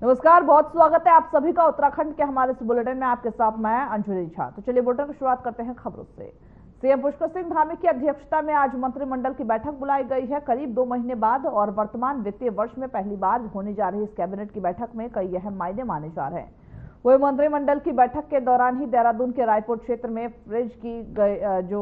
नमस्कार, बहुत स्वागत है आप सभी का उत्तराखंड के हमारे इस बुलेटिन में। आपके साथ मैं अंजुली झा। तो चलिए बुलेटिन की शुरुआत करते हैं खबरों से। सीएम पुष्कर सिंह धामी की अध्यक्षता में आज मंत्रिमंडल की बैठक बुलाई गई है। करीब 2 महीने बाद और वर्तमान वित्तीय वर्ष में पहली बार होने जा रही इस कैबिनेट की बैठक में कई अहम मायने माने जा रहे हैं। वही मंत्रिमंडल की बैठक के दौरान ही देहरादून के रायपुर क्षेत्र में फ्रिज की जो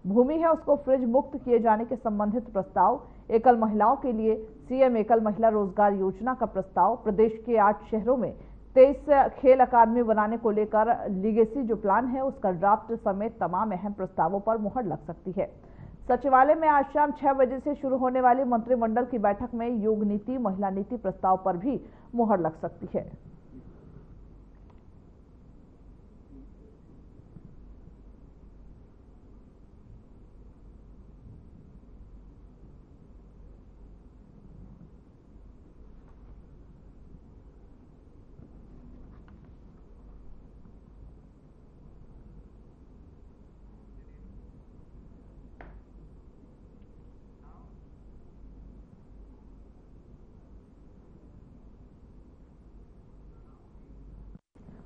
भूमि है उसको फ्रिज मुक्त किए जाने के संबंधित प्रस्ताव, एकल महिलाओं के लिए सीएम एकल महिला रोजगार योजना का प्रस्ताव, प्रदेश के 8 शहरों में 23 खेल अकादमी बनाने को लेकर लीगेसी जो प्लान है उसका ड्राफ्ट समेत तमाम अहम प्रस्तावों पर मुहर लग सकती है। सचिवालय में आज शाम 6 बजे से शुरू होने वाली मंत्रिमंडल की बैठक में योग नीति, महिला नीति प्रस्ताव पर भी मुहर लग सकती है।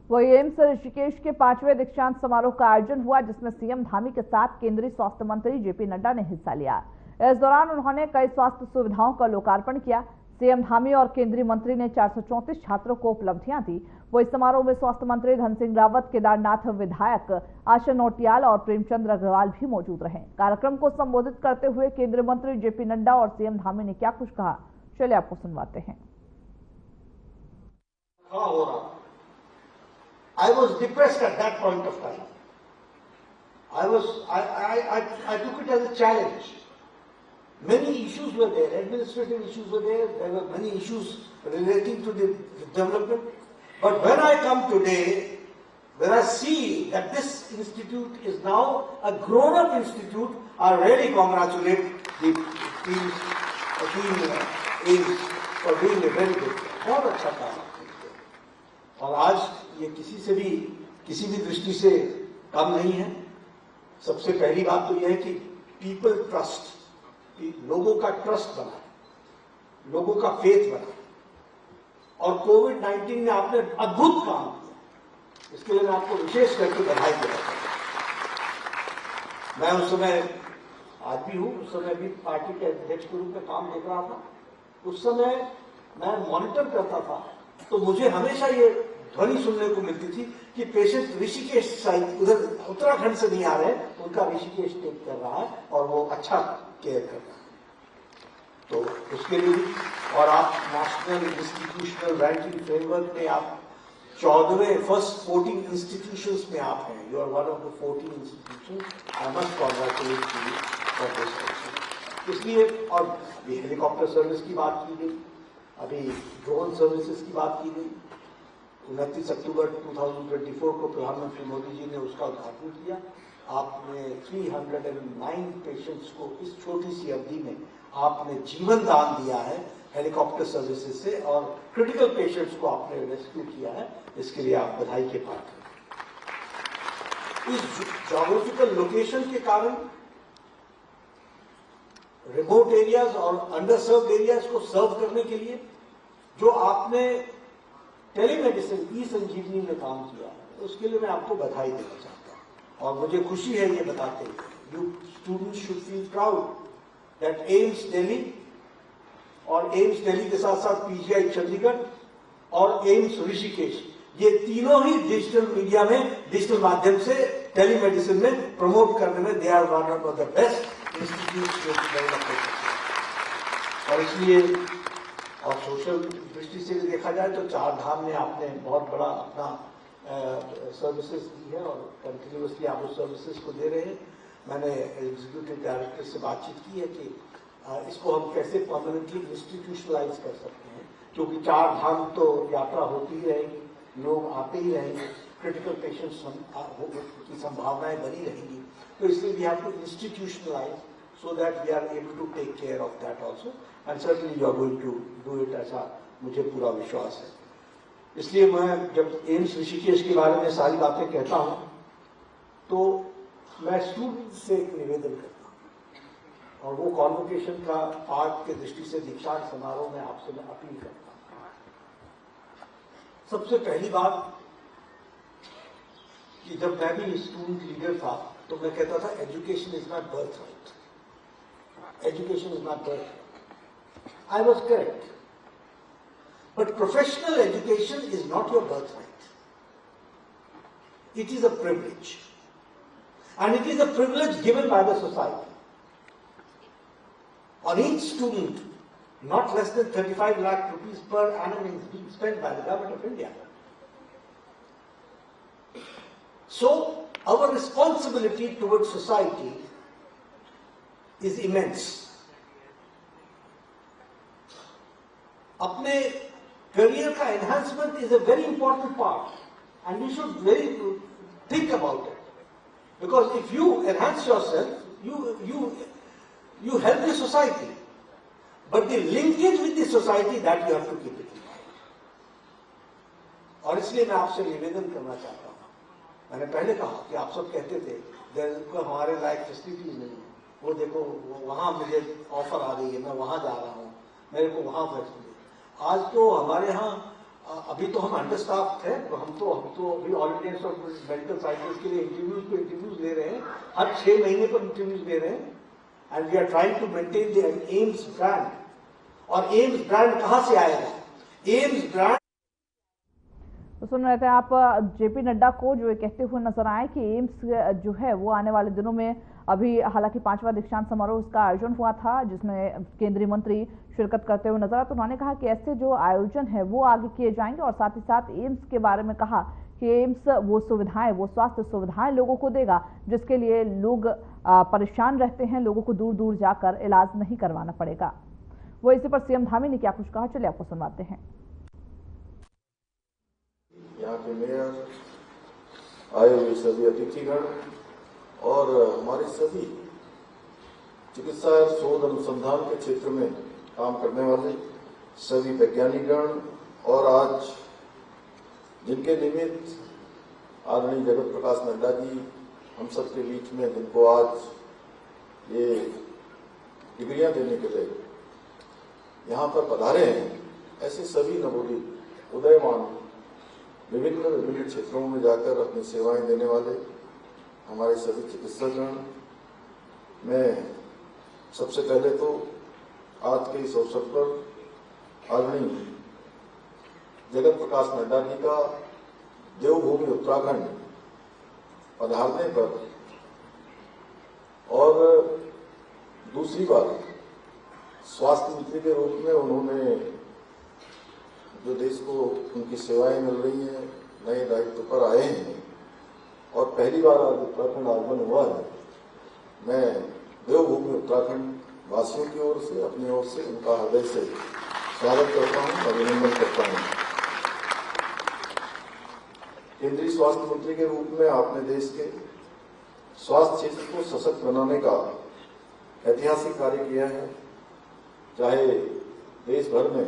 वही एम्स ऋषिकेश के 5वें दीक्षांत समारोह का आयोजन हुआ, जिसमें सीएम धामी के साथ केंद्रीय स्वास्थ्य मंत्री जेपी नड्डा ने हिस्सा लिया। इस दौरान उन्होंने कई स्वास्थ्य सुविधाओं का लोकार्पण किया। सीएम धामी और केंद्रीय मंत्री ने 434 छात्रों को उपलब्धियां दी। वही समारोह में स्वास्थ्य मंत्री धन सिंह रावत, केदारनाथ विधायक आशा नौटियाल और प्रेमचंद्र अग्रवाल भी मौजूद रहे। कार्यक्रम को संबोधित करते हुए केंद्रीय मंत्री जेपी नड्डा और सीएम धामी ने क्या कुछ कहा, चलिए आपको सुनवाते हैं। I was depressed at that point of time. I took it as a challenge. Many issues were there, administrative issues were there, there were many issues relating to the development. But when I come today, when I see that this institute is now a grown-up institute, I really congratulate the team for doing a very good job. बहुत अच्छा काम और आज ये किसी भी दृष्टि से कम नहीं है। सबसे पहली बात तो यह है कि पीपल ट्रस्ट, लोगों का ट्रस्ट बना, लोगों का फेथ बना और कोविड-19 में आपने अद्भुत काम किया, इसके लिए मैं आपको विशेष करके बधाई देना चाहता हूं। मैं उस समय आज भी हूं, उस समय भी पार्टी के अध्यक्ष के रूप में काम देख रहा था। उस समय मैं मॉनिटर करता था तो मुझे हमेशा ये ध्वनि सुनने को मिलती थी कि पेशेंट ऋषिकेश साइड उधर उत्तराखंड से नहीं आ रहे, उनका ऋषिकेश टेक कर रहा है और वो अच्छा केयर कर रहा है। तो उसके लिए और आप नेशनल इंस्टीट्यूशनल रैंकिंग फ्रेमवर्क में आप 14वें फर्स्ट 14 इंस्टीट्यूशंस में आप हैं। You are one of the 14 institutions. I must congratulate you for this. इसलिए और ये हेलीकॉप्टर सर्विस की बात की गई, अभी ड्रोन सर्विसेज की बात की गई। 29 अक्टूबर 2024 को प्रधानमंत्री मोदी जी ने उसका उद्घाटन किया। आपने 309 पेशेंट्स को इस छोटी सी अवधि में आपने जीवन दान दिया है हेलीकॉप्टर सर्विसेज से और क्रिटिकल पेशेंट्स को आपने रेस्क्यू किया है, इसके लिए आप बधाई के पात्र हैं। इस ज्योग्राफिकल लोकेशन के कारण रिमोट एरियाज और अंडरसर्व्ड एरियाज को सर्व करने के लिए जो आपने टेलीमेडिसिन ई संजीवनी में काम किया है, उसके लिए मैं आपको बधाई देना चाहता हूं और मुझे खुशी है ये बताते हुए। You students should feel proud that aims Delhi और एम्स दिल्ली के साथ साथ पीजीआई चंडीगढ़ और एम्स ऋषिकेश, ये तीनों ही डिजिटल मीडिया में, डिजिटल माध्यम से टेलीमेडिसिन में प्रमोट करने में they are one of the best institute और इसलिए और सोशल दृष्टि से भी देखा जाए तो 4 धाम में आपने बहुत बड़ा अपना सर्विसेज दी है और कंटिन्यूसली आप उस सर्विसेज को दे रहे हैं। मैंने एग्जीक्यूटिव डायरेक्टर से बातचीत की है कि इसको हम कैसे परमानेंटली इंस्टीट्यूशनलाइज कर सकते हैं, क्योंकि 4 धाम तो यात्रा होती ही रहेगी, लोग आते ही रहेंगे, क्रिटिकल पेशेंट्स की संभावनाएं बनी रहेंगी। तो इसलिए we have to institutionalise so that we are able to take care of that also and certainly you are going to do it, ऐसा मुझे पूरा विश्वास है। इसलिए मैं जब एम्स ऋषिकेश के बारे में सारी बातें कहता हूं तो मैं स्टूडेंट्स से एक निवेदन करता हूं और वो कॉन्वोकेशन का पार्ट के दृष्टि से दीक्षांत समारोह में आपसे मैं अपील करता हूं सबसे पहली बात कि जब मैं भी स्टूडेंट लीडर था तो मैं कहता था education is not birth right, education is not birth right. I was correct, but professional education is not your birth right. It is a privilege, and it is a privilege given by the society. On each student, not less than 35 lakh rupees per annum is being spent by the government of India. So, our responsibility towards society is immense. अपने career का enhancement is a very important part, and you should very think about it. Because if you enhance yourself, you help the society, but the linkage with the society, that you have to keep it in mind. और इसलिए मैं आपसे निवेदन करना चाहता हूँ, मैंने पहले कहा कि आप सब कहते थे हमारे लायक फैसिलिटीज नहीं है, वो देखो वहां मुझे ऑफर आ रही है, मैं वहां जा रहा हूँ, मेरे को वहां फैसिलिटी. आज तो हमारे यहाँ अभी तो हम अंडर स्टाफ थे, हम तो अभी all India of medical sciences के लिए इंटरव्यूज ले रहे हैं, हर 6 महीने पर इंटरव्यूज ले रहे हैं. And we are trying to maintain the AIIMS brand. और AIIMS brand कहाँ से आएगा? AIIMS brand तो सुन रहे थे आप जेपी नड्डा को जो ये कहते हुए नजर आए कि एम्स जो है वो आने वाले दिनों में, अभी हालांकि 5वां दीक्षांत समारोह उसका आयोजन हुआ था जिसमें केंद्रीय मंत्री शिरकत करते हुए नजर आए. तो उन्होंने कहा कि ऐसे जो आयोजन है वो आगे किए जाएंगे, और साथ ही साथ एम्स के बारे में कहा कि एम्स वो सुविधाएं, वो स्वास्थ्य सुविधाएं लोगों को देगा जिसके लिए लोग परेशान रहते हैं, लोगों को दूर दूर जाकर इलाज नहीं करवाना पड़ेगा. वो इसी पर सीएम धामी ने क्या कुछ कहा, चलिए आपको सुनवाते हैं. यहाँ के मेयर, आए हुए सभी अतिथिगण और हमारे सभी चिकित्सा शोध अनुसंधान के क्षेत्र में काम करने वाले सभी वैज्ञानिकगण, और आज जिनके निमित्त आदरणीय जगत प्रकाश नड्डा जी हम सबके बीच में, जिनको आज ये डिग्रियां देने के लिए यहाँ पर पधारे हैं, ऐसे सभी नवोदित उदयमान विभिन्न क्षेत्रों में जाकर अपनी सेवाएं देने वाले हमारे सभी चिकित्सकगण, मैं सबसे पहले तो आज के इस अवसर पर आदरणीय जगत प्रकाश नड्डा जी का देवभूमि उत्तराखंड पधारने पर, और दूसरी बार स्वास्थ्य मंत्री के रूप में उन्होंने जो देश को उनकी सेवाएं मिल रही हैं, नए दायित्व पर आए हैं और पहली बार आज उत्तराखंड आगमन हुआ है, मैं देवभूमि उत्तराखंड वासियों की ओर से, अपनी ओर से उनका हृदय से स्वागत करता हूं, अभिनंदन करता हूं. केंद्रीय स्वास्थ्य मंत्री के रूप में आपने देश के स्वास्थ्य क्षेत्र को सशक्त बनाने का ऐतिहासिक कार्य किया है. चाहे देश भर में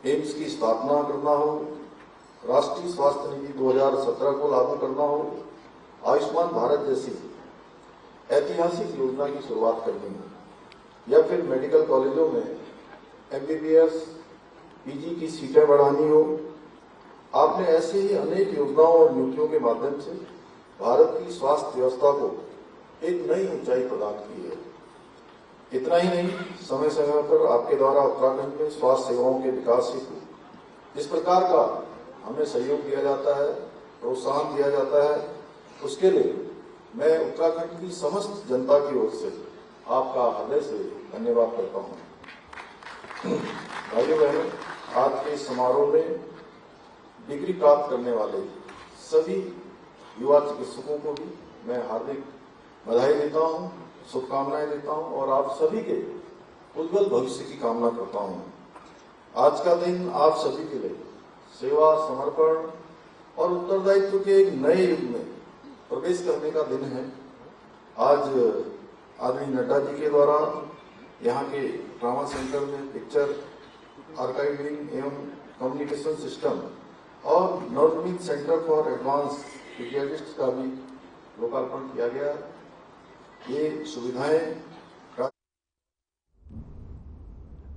एम्स की स्थापना करना हो, राष्ट्रीय स्वास्थ्य नीति 2017 को लागू करना हो, आयुष्मान भारत जैसी ऐतिहासिक योजना की शुरुआत करनी हो, या फिर मेडिकल कॉलेजों में MBBS PG की सीटें बढ़ानी हो, आपने ऐसे ही अनेक योजनाओं और नीतियों के माध्यम से भारत की स्वास्थ्य व्यवस्था को एक नई ऊंचाई प्रदान की है. इतना ही नहीं, समय समय पर आपके द्वारा उत्तराखंड में स्वास्थ्य सेवाओं के विकास हेतु जिस प्रकार का हमें सहयोग दिया जाता है, प्रोत्साहन दिया जाता है, उसके लिए मैं उत्तराखंड की समस्त जनता की ओर से आपका हृदय से धन्यवाद करता हूँ. भाइयों बहनों, आज के समारोह में डिग्री प्राप्त करने वाले सभी युवा चिकित्सकों को भी मैं हार्दिक बधाई देता हूँ, शुभकामनाएं देता हूं और आप सभी के उज्जवल भविष्य की कामना करता हूं. आज का दिन आप सभी के लिए सेवा, समर्पण और उत्तरदायित्व के एक नए युग में प्रवेश करने का दिन है. आज आदरणीय नड्डा जी के द्वारा यहाँ के ट्रामा सेंटर में पिक्चर आर्काइविंग एवं कम्युनिकेशन सिस्टम और नवनिर्मित सेंटर फॉर एडवांस पीडियाट्रिक्स का भी लोकार्पण किया गया. ये सुविधाएं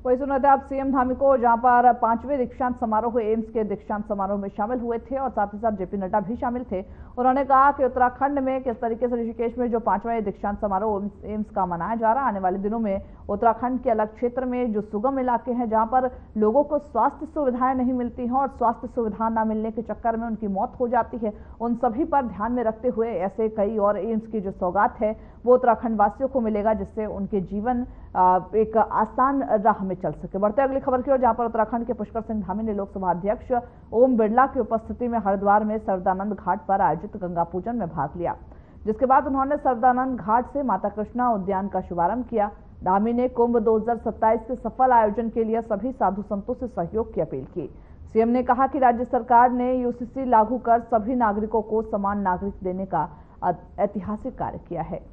वही सुन रहे थे आप सीएम धामी को, जहां पर 5वें दीक्षांत समारोह एम्स के दीक्षांत समारोह में शामिल हुए थे और साथ ही साथ जेपी नड्डा भी शामिल थे। उन्होंने कहा कि उत्तराखंड में किस तरीके से ऋषिकेश में जो 5वां दीक्षांत समारोह एम्स का मनाया जा रहा है, आने वाले दिनों में उत्तराखंड के अलग क्षेत्र में जो सुगम इलाके हैं जहां पर लोगों को स्वास्थ्य सुविधाएं नहीं मिलती हैं और स्वास्थ्य सुविधा न मिलने के चक्कर में उनकी मौत हो जाती है, उन सभी पर ध्यान में रखते हुए ऐसे कई और एम्स की जो सौगात है वो उत्तराखंड वासियों को मिलेगा, जिससे उनके जीवन एक आसान राह में चल सके। बढ़ते अगली खबर की ओर, जहां पर उत्तराखंड के पुष्कर सिंह धामी ने लोकसभा अध्यक्ष ओम बिरला की उपस्थिति में हरिद्वार में सरदानंद घाट पर आयोजित गंगा पूजन में भाग लिया, जिसके बाद उन्होंने सरदानंद घाट से माता कृष्णा उद्यान का शुभारंभ किया। धामी ने कुंभ 2027 के सफल आयोजन के लिए सभी साधु संतों से सहयोग की अपील की। सीएम ने कहा कि राज्य सरकार ने यूसीसी लागू कर सभी नागरिकों को समान नागरिक देने का ऐतिहासिक कार्य किया है।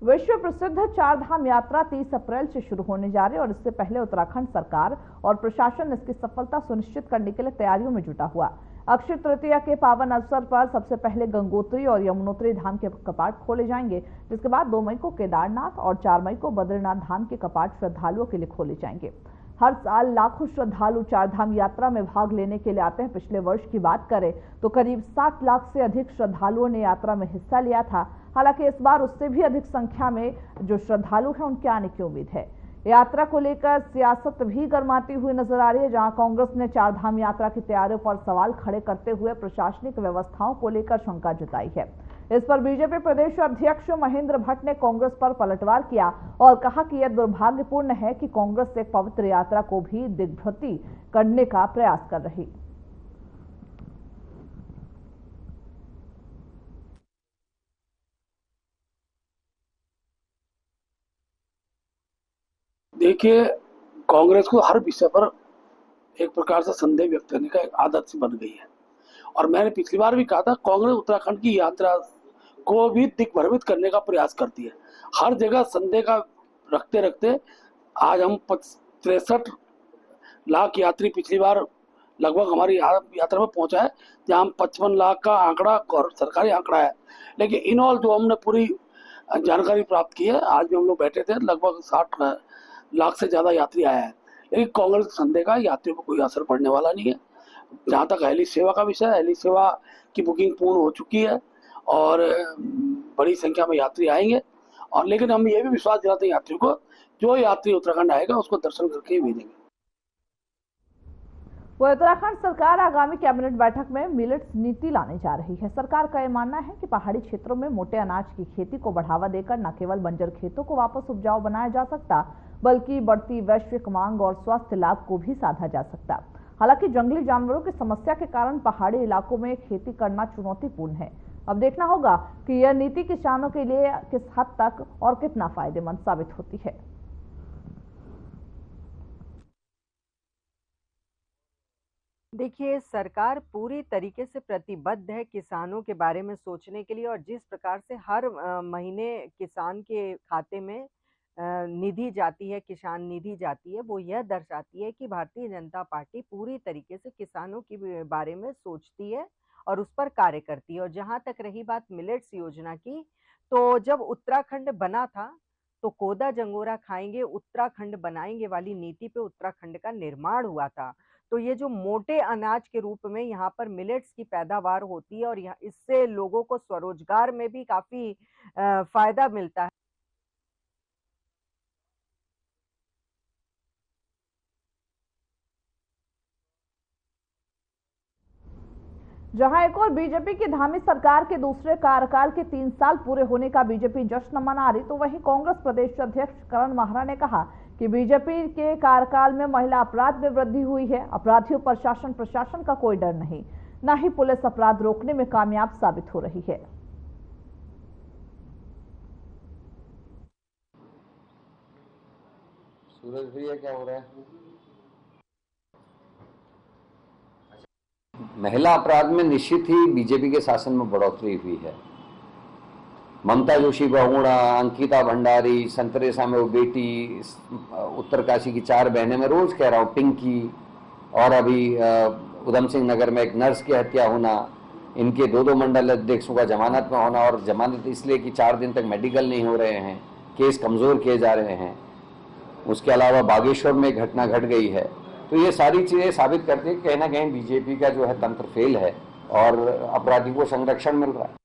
विश्व प्रसिद्ध चारधाम यात्रा 30 अप्रैल से शुरू होने जा रही है और इससे पहले उत्तराखंड सरकार और प्रशासन इसकी सफलता सुनिश्चित करने के लिए तैयारियों में जुटा हुआ। अक्षय तृतीया के पावन अवसर पर सबसे पहले गंगोत्री और यमुनोत्री धाम के कपाट खोले जाएंगे, जिसके बाद 2 मई को केदारनाथ और 4 मई को बद्रीनाथ धाम के कपाट श्रद्धालुओं के लिए खोले जाएंगे। हर साल लाखों श्रद्धालु चारधाम यात्रा में भाग लेने के लिए आते हैं। पिछले वर्ष की बात करें तो करीब 60 लाख से अधिक श्रद्धालुओं ने यात्रा में हिस्सा लिया था। हालांकि इस बार उससे भी अधिक संख्या में जो श्रद्धालु हैं उनके आने की उम्मीद है। यात्रा को लेकर सियासत भी गर्माती हुई नजर आ रही है, जहां कांग्रेस ने चारधाम यात्रा की तैयारियों पर सवाल खड़े करते हुए प्रशासनिक व्यवस्थाओं को लेकर शंका जताई है। इस पर बीजेपी प्रदेश अध्यक्ष महेंद्र भट्ट ने कांग्रेस पर पलटवार किया और कहा कि यह दुर्भाग्यपूर्ण है कि कांग्रेस एक पवित्र यात्रा को भी दिग्भ्रति करने का प्रयास कर रही। देखिए, कांग्रेस को हर विषय पर एक प्रकार से संदेह व्यक्त करने का एक आदत सी बन गई है और मैंने पिछली बार भी कहा था, कांग्रेस उत्तराखंड की यात्रा को भी दिग्भ्रमित करने का प्रयास करती है। हर जगह संदेह का रखते रखते आज हम 63 लाख यात्री पिछली बार लगभग हमारी यात्रा में पहुंचा है, जहां हम 55 लाख का आंकड़ा और सरकारी आंकड़ा है। लेकिन इन ऑल जो हमने पूरी जानकारी प्राप्त की है, आज भी हम लोग बैठे थे, लगभग 60 लाख से ज्यादा यात्री आया है। लेकिन कांग्रेस संदेह का यात्रियों पर कोई असर पड़ने वाला नहीं है। जहां तक हेली सेवा का विषय है, हेली सेवा की बुकिंग पूर्ण हो चुकी है और बड़ी संख्या में यात्री आएंगे। और लेकिन हम ये भी विश्वास दिलाते हैं यात्रियों को, जो यात्री उत्तराखंड आएगा उसको दर्शन करके ही भेजेंगे। वो उत्तराखंड सरकार आगामी कैबिनेट बैठक में मिलेट्स नीति लाने जा रही है। सरकार का यह मानना है कि पहाड़ी क्षेत्रों में मोटे अनाज की खेती को बढ़ावा देकर न केवल बंजर खेतों को वापस उपजाऊ बनाया जा सकता, बल्कि बढ़ती वैश्विक मांग और स्वास्थ्य लाभ को भी साधा जा सकता। हालांकि जंगली जानवरों की समस्या के कारण पहाड़ी इलाकों में खेती करना चुनौतीपूर्ण है। अब देखना होगा कि यह नीति किसानों के लिए किस हद तक और कितना फायदेमंद साबित होती है। देखिए, सरकार पूरी तरीके से प्रतिबद्ध है किसानों के बारे में सोचने के लिए और जिस प्रकार से हर महीने किसान के खाते में निधि जाती है, किसान निधि जाती है, वो यह दर्शाती है कि भारतीय जनता पार्टी पूरी तरीके से किसानों के बारे में सोचती है और उस पर कार्य करती है। और जहां तक रही बात मिलेट्स योजना की, तो जब उत्तराखंड बना था तो कोदा जंगोरा खाएंगे उत्तराखंड बनाएंगे वाली नीति पे उत्तराखंड का निर्माण हुआ था। तो ये जो मोटे अनाज के रूप में यहाँ पर मिलेट्स की पैदावार होती है और यहाँ इससे लोगों को स्वरोजगार में भी काफी फायदा मिलता है। जहां एक और बीजेपी की धामी सरकार के दूसरे कार्यकाल के 3 साल पूरे होने का बीजेपी जश्न मना रही, तो वहीं कांग्रेस प्रदेश अध्यक्ष करण माहरा ने कहा कि बीजेपी के कार्यकाल में महिला अपराध में वृद्धि हुई है। अपराधियों पर शासन प्रशासन का कोई डर नहीं, न ही पुलिस अपराध रोकने में कामयाब साबित हो रही है। सूरज भैया, क्या हो रहा है? महिला अपराध में निश्चित ही बीजेपी के शासन में बढ़ोतरी हुई है। ममता जोशी बहुगुणा, अंकिता भंडारी, संतरेसा में वो बेटी, उत्तरकाशी की 4 बहनें, मैं रोज कह रहा हूँ, पिंकी, और अभी उधम सिंह नगर में एक नर्स की हत्या होना, इनके 2-2 मंडल अध्यक्षों का जमानत में होना, और जमानत इसलिए कि 4 दिन तक मेडिकल नहीं हो रहे हैं, केस कमज़ोर किए जा रहे हैं। उसके अलावा बागेश्वर में घटना घट गई है। तो ये सारी चीज़ें साबित करती है कि कहीं ना कहीं बीजेपी का जो है तंत्र फेल है और अपराधी को संरक्षण मिल रहा है।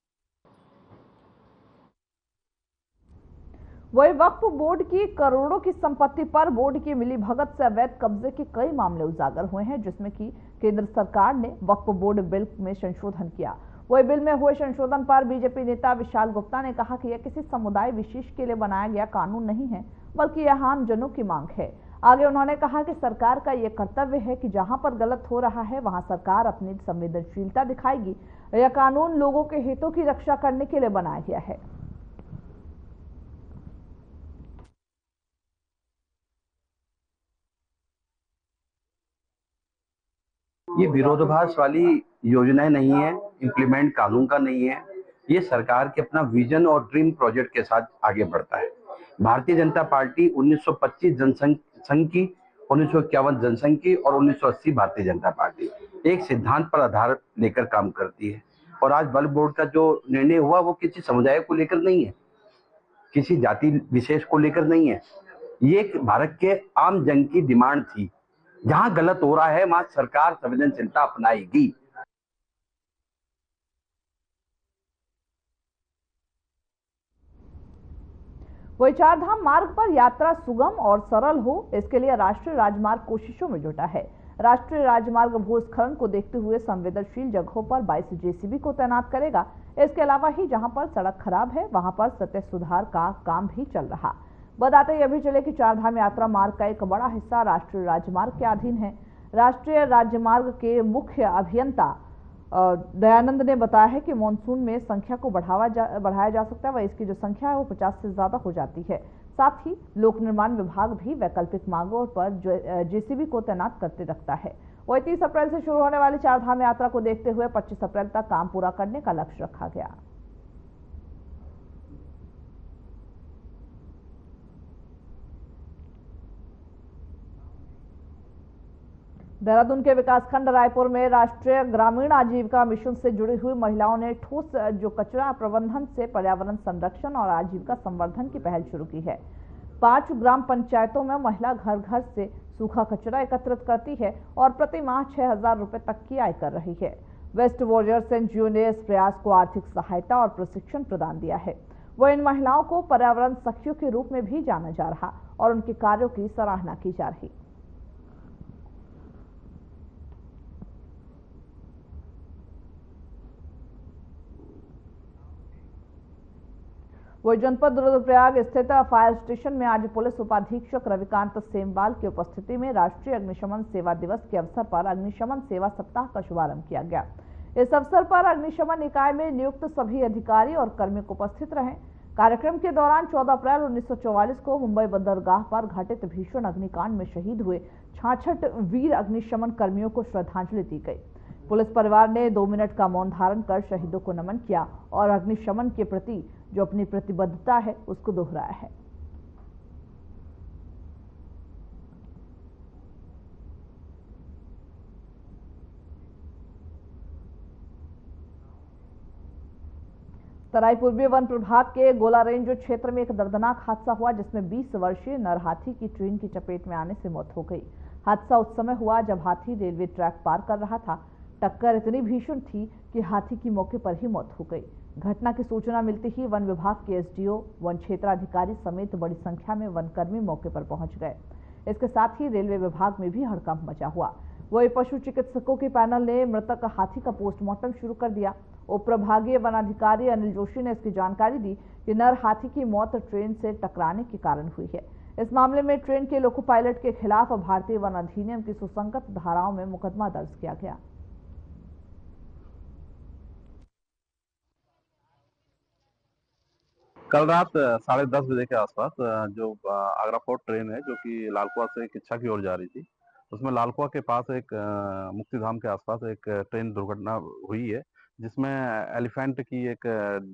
वही वक्फ बोर्ड की करोड़ों की संपत्ति पर बोर्ड की मिलीभगत से अवैध कब्जे के कई मामले उजागर हुए हैं, जिसमें कि केंद्र सरकार ने वक्फ बोर्ड बिल में संशोधन किया। वही बिल में हुए संशोधन पर बीजेपी नेता विशाल गुप्ता ने कहा कि यह किसी समुदाय विशेष के लिए बनाया गया कानून नहीं है, बल्कि यह आम जनों की मांग है। आगे उन्होंने कहा कि सरकार का यह कर्तव्य है कि जहां पर गलत हो रहा है वहां सरकार अपनी संवेदनशीलता दिखाएगी। यह कानून लोगों के हितों की रक्षा करने के लिए बनाया गया है। ये विरोधाभास वाली योजनाएं नहीं है, इम्प्लीमेंट कानून का नहीं है। ये सरकार के अपना विजन और ड्रीम प्रोजेक्ट के साथ आगे बढ़ता है। भारतीय जनता पार्टी 1925 जनसंघ की, 1951 जनसंघ की और 1980 भारतीय जनता पार्टी एक सिद्धांत पर आधार लेकर काम करती है। और आज वक्फ बोर्ड का जो निर्णय हुआ वो किसी समुदाय को लेकर नहीं है, किसी जाति विशेष को लेकर नहीं है। ये एक भारत के आम जन की डिमांड थी। जहां गलत हो रहा है वहां सरकार संवेदनशीलता अपनाएगी। वही चारधाम मार्ग पर यात्रा सुगम और सरल हो, इसके लिए राष्ट्रीय राजमार्ग कोशिशों में जुटा है। राष्ट्रीय राजमार्ग भूस्खलन को देखते हुए संवेदनशील जगहों पर 22 जेसीबी को तैनात करेगा। इसके अलावा ही जहां पर सड़क खराब है वहां पर सतह सुधार का काम भी चल रहा। बताते ही अभी चले कि चारधाम यात्रा मार्ग का एक बड़ा हिस्सा राष्ट्रीय राजमार्ग के अधीन है। राष्ट्रीय राजमार्ग के मुख्य अभियंता दयानंद ने बताया है कि मानसून में संख्या को बढ़ाया जा सकता है, वह इसकी जो संख्या है वो 50 से ज्यादा हो जाती है। साथ ही लोक निर्माण विभाग भी वैकल्पिक मार्गों पर जेसीबी को तैनात करते रखता है। वही 30 अप्रैल से शुरू होने वाली चारधाम यात्रा को देखते हुए 25 अप्रैल तक काम पूरा करने का लक्ष्य रखा गया। देहरादून के विकासखंड रायपुर में राष्ट्रीय ग्रामीण आजीविका मिशन से जुड़ी हुई महिलाओं ने ठोस जो कचरा प्रबंधन से पर्यावरण संरक्षण और आजीविका संवर्धन की पहल शुरू की है। 5 ग्राम पंचायतों में महिला घर घर से सूखा कचरा एकत्रित करती है और प्रति माह 6,000 रुपए तक की आय कर रही है। वेस्ट वॉरियर्स एनजीओ ने इस प्रयास को आर्थिक सहायता और प्रशिक्षण प्रदान दिया है। वह इन महिलाओं को पर्यावरण सखियों के रूप में भी जाना जा रहा और उनके कार्यों की सराहना की जा रही। वही जनपद रुद्रप्रयाग स्थित फायर स्टेशन में आज पुलिस उपाधीक्षक रविकांत सेमवाल की उपस्थिति में राष्ट्रीय अग्निशमन सेवा दिवस के अवसर पर अग्निशमन सेवा सप्ताह का शुभारंभ किया गया। इस अवसर पर अग्निशमन इकाई में नियुक्त सभी अधिकारी और कर्मी उपस्थित रहे। कार्यक्रम के दौरान 14 अप्रैल 1944 को मुंबई बंदरगाह पर घटित भीषण अग्निकांड में शहीद हुए 66 वीर अग्निशमन कर्मियों को श्रद्धांजलि दी गई। पुलिस परिवार ने 2 मिनट का मौन धारण कर शहीदों को नमन किया और अग्निशमन के प्रति जो अपनी प्रतिबद्धता है उसको दोहराया है। तराई पूर्वी वन प्रभाग के गोला रेंज क्षेत्र में एक दर्दनाक हादसा हुआ, जिसमें 20 वर्षीय नर हाथी की ट्रेन की चपेट में आने से मौत हो गई। हादसा उस समय हुआ जब हाथी रेलवे ट्रैक पार कर रहा था। टक्कर इतनी भीषण थी कि हाथी की मौके पर ही मौत हो गई। घटना की सूचना मिलते ही वन विभाग के एसडीओ, वन क्षेत्राधिकारी समेत बड़ी संख्या में वनकर्मी मौके पर पहुंच गए। इसके साथ ही रेलवे विभाग में भी हड़कंप मचा हुआ। वही पशु चिकित्सकों के पैनल ने मृतक हाथी का पोस्टमार्टम शुरू कर दिया। उप प्रभागीय वनाधिकारी अनिल जोशी ने इसकी जानकारी दी कि नर हाथी की मौत ट्रेन से टकराने के कारण हुई है। इस मामले में ट्रेन के लोको पायलट के खिलाफ भारतीय वन अधिनियम की सुसंगत धाराओं में मुकदमा दर्ज किया गया। कल रात 10:30 बजे के आसपास जो आगरा फोर्ट ट्रेन है जो कि लालकुआ से किच्छा की ओर जा रही थी, उसमें लालकुआ के पास एक मुक्तिधाम के आसपास एक ट्रेन दुर्घटना हुई है, जिसमें एलिफेंट की एक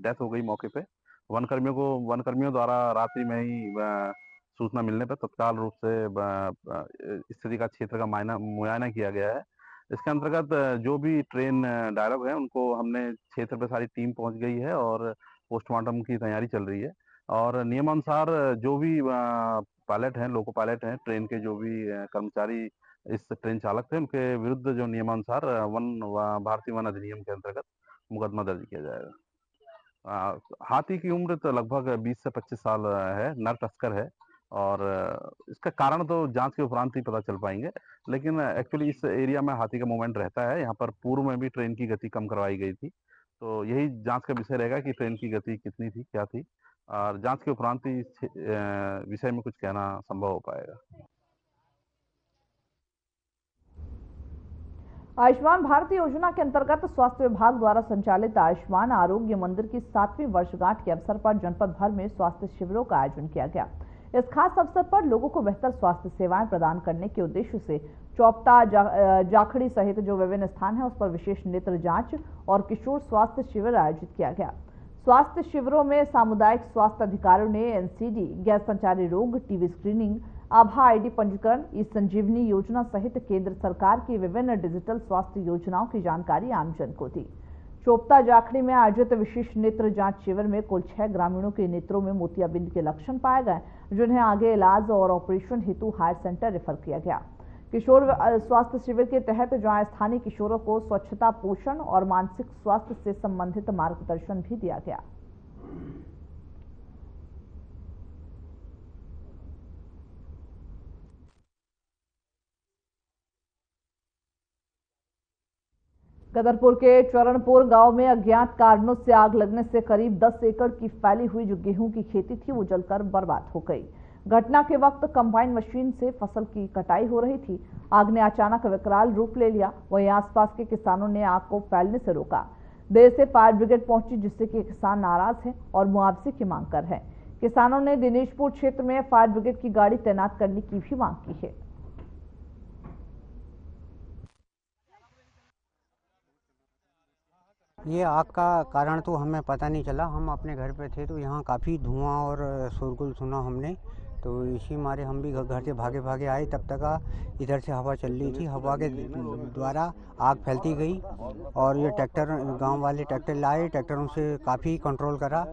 डेथ हो गई मौके पे। वनकर्मियों द्वारा रात्रि में ही सूचना मिलने पर तत्काल रूप से स्थिति का क्षेत्र का मुआयना किया गया है। इसके अंतर्गत जो भी ट्रेन डायलॉग है उनको हमने क्षेत्र पे सारी टीम पहुंच गई है और पोस्टमार्टम की तैयारी चल रही है। और नियमानुसार जो भी पायलट हैं, लोको पायलट हैं, ट्रेन के जो भी कर्मचारी इस ट्रेन चालक थे, उनके विरुद्ध जो नियमानुसार भारतीय वन अधिनियम के अंतर्गत मुकदमा दर्ज किया जाएगा। हाथी की उम्र तो लगभग 20 से 25 साल है, नर तस्कर है। और इसका कारण तो जांच के उपरांत ही पता चल पाएंगे, लेकिन एक्चुअली इस एरिया में हाथी का मूवमेंट रहता है। यहाँ पर पूर्व में भी ट्रेन की गति कम करवाई गई थी, तो यही जांच का विषय रहेगा कि ट्रेन की गति कितनी थी, क्या थी, और जांच के उपरांत ही इस विषय में कुछ कहना संभव हो पाएगा। आयुष्मान भारत योजना के अंतर्गत स्वास्थ्य विभाग द्वारा संचालित आयुष्मान आरोग्य मंदिर की 7वीं वर्षगांठ के अवसर पर जनपद भर में स्वास्थ्य शिविरों का आयोजन किया गया। इस खास अवसर पर लोगों को बेहतर स्वास्थ्य सेवाएं प्रदान करने के उद्देश्य से चौपता, जाखड़ी सहित जो विभिन्न स्थान है उस पर विशेष नेत्र जांच और किशोर स्वास्थ्य शिविर आयोजित किया गया। स्वास्थ्य शिविरों में सामुदायिक स्वास्थ्य अधिकारियों ने एनसीडी, गैर संचारी रोग, टीबी स्क्रीनिंग, आभा आईडी पंजीकरण, ई संजीवनी योजना सहित केंद्र सरकार की विभिन्न डिजिटल स्वास्थ्य योजनाओं की जानकारी आमजन को दी। चोपता जाखड़ी में आयोजित विशेष नेत्र जांच शिविर में कुल 6 ग्रामीणों के नेत्रों में मोतियाबिंद के लक्षण पाए गए, जिन्हें आगे इलाज और ऑपरेशन हेतु हायर सेंटर रेफर किया गया। किशोर स्वास्थ्य शिविर के तहत जहां स्थानीय किशोरों को स्वच्छता, पोषण और मानसिक स्वास्थ्य से संबंधित मार्गदर्शन भी दिया गया। गदरपुर के चरणपुर गांव में अज्ञात कारणों से आग लगने से करीब 10 एकड़ की फैली हुई जो गेहूं की खेती थी वो जलकर बर्बाद हो गई। घटना के वक्त कंबाइन मशीन से फसल की कटाई हो रही थी। आग ने अचानक विकराल रूप ले लिया। वहीं आसपास के किसानों ने आग को फैलने से रोका। देर से फायर ब्रिगेड पहुंची, जिससे कि किसान नाराज हैं और मुआवजे की मांग कर हैं। किसानों ने दिनेशपुर क्षेत्र में फायर ब्रिगेड की गाड़ी तैनात करने की भी मांग की है। ये आग का कारण तो हमें पता नहीं चला। हम अपने घर पे थे तो यहाँ काफ़ी धुआं और शोरगुल सुना हमने, तो इसी मारे हम भी घर से भागे भागे आए। तब तक इधर से हवा चल रही थी, हवा के द्वारा आग फैलती गई और ये ट्रैक्टर, गांव वाले ट्रैक्टर लाए, ट्रैक्टरों से काफ़ी कंट्रोल करा।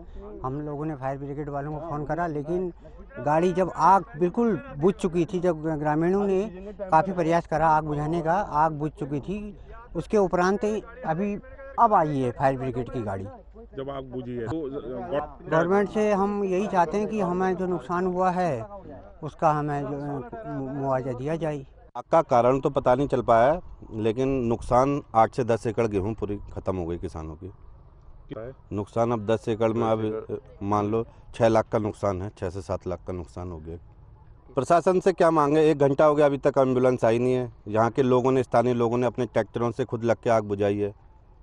हम लोगों ने फायर ब्रिगेड वालों को फ़ोन करा, लेकिन गाड़ी जब आग बिल्कुल बुझ चुकी थी, जब ग्रामीणों ने काफ़ी प्रयास करा आग बुझाने का, आग बुझ चुकी थी। उसके उपरांत अभी अब आई है फायर ब्रिगेड की गाड़ी। जब आग बुझी है तो गवर्नमेंट से हम यही चाहते हैं कि हमें जो नुकसान हुआ है उसका हमें मुआवजा दिया जाए। आग का कारण तो पता नहीं चल पाया, लेकिन नुकसान 8 से 10 एकड़ गेहूं पूरी खत्म हो गई किसानों की। नुकसान अब 10 एकड़ में अब मान लो 6 लाख का नुकसान है, 6 से 7 लाख का नुकसान हो गया। प्रशासन से क्या मांगे, 1 घंटा हो गया अभी तक एम्बुलेंस आई नहीं है। यहाँ के लोगों ने, स्थानीय लोगों ने अपने ट्रैक्टरों से खुद लग के आग बुझाई है,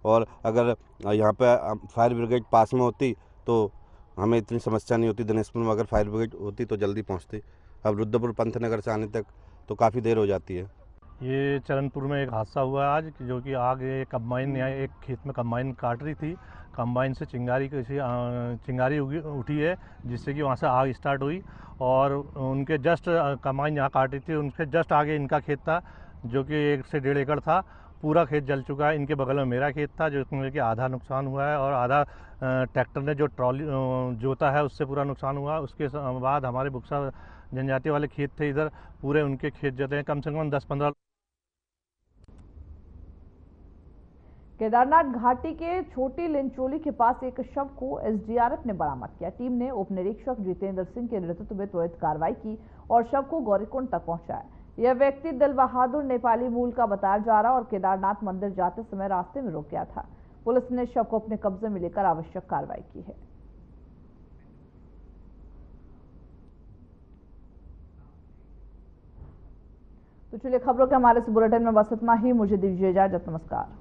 और अगर यहाँ पे फायर ब्रिगेड पास में होती तो हमें इतनी समस्या नहीं होती। दिनेशपुर में अगर फायर ब्रिगेड होती तो जल्दी पहुँचती। अब रुद्रपुर पंथनगर से आने तक तो काफ़ी देर हो जाती है। ये चरणपुर में एक हादसा हुआ है आज, जो कि आग कंबाइन, एक खेत में कंबाइन काट रही थी। कंबाइन से चिंगारी उठी है, जिससे कि वहाँ से आग स्टार्ट हुई और उनके जस्ट कंबाइन यहाँ काट रही थी, उनके जस्ट आगे इनका खेत था जो कि 1 से 1.5 एकड़ था। पूरा खेत जल चुका है। इनके बगल में मेरा खेत था, जिसमें कि आधा नुकसान हुआ है और आधा ट्रैक्टर ने जो ट्रॉली जोता है उससे पूरा नुकसान हुआ। उसके बाद हमारे बुक्सा जनजाति वाले खेत थे इधर, पूरे उनके खेत जलते हैं, कम से कम 10-15। केदारनाथ घाटी के छोटी लिंचोली के पास एक शव को एसडीआरएफ ने बरामद किया। टीम ने उप निरीक्षक जितेंद्र सिंह के नेतृत्व में त्वरित कार्रवाई की और शव को गौरीकुंड तक पहुंचाया। यह व्यक्ति दिल बहादुर नेपाली मूल का बताया जा रहा और केदारनाथ मंदिर जाते समय रास्ते में रुक गया था। पुलिस ने शव को अपने कब्जे में लेकर आवश्यक कार्रवाई की है। तो चलिए, खबरों के हमारे इस बुलेटिन में बस इतना ही। मुझे दीजिए इजाजत। नमस्कार।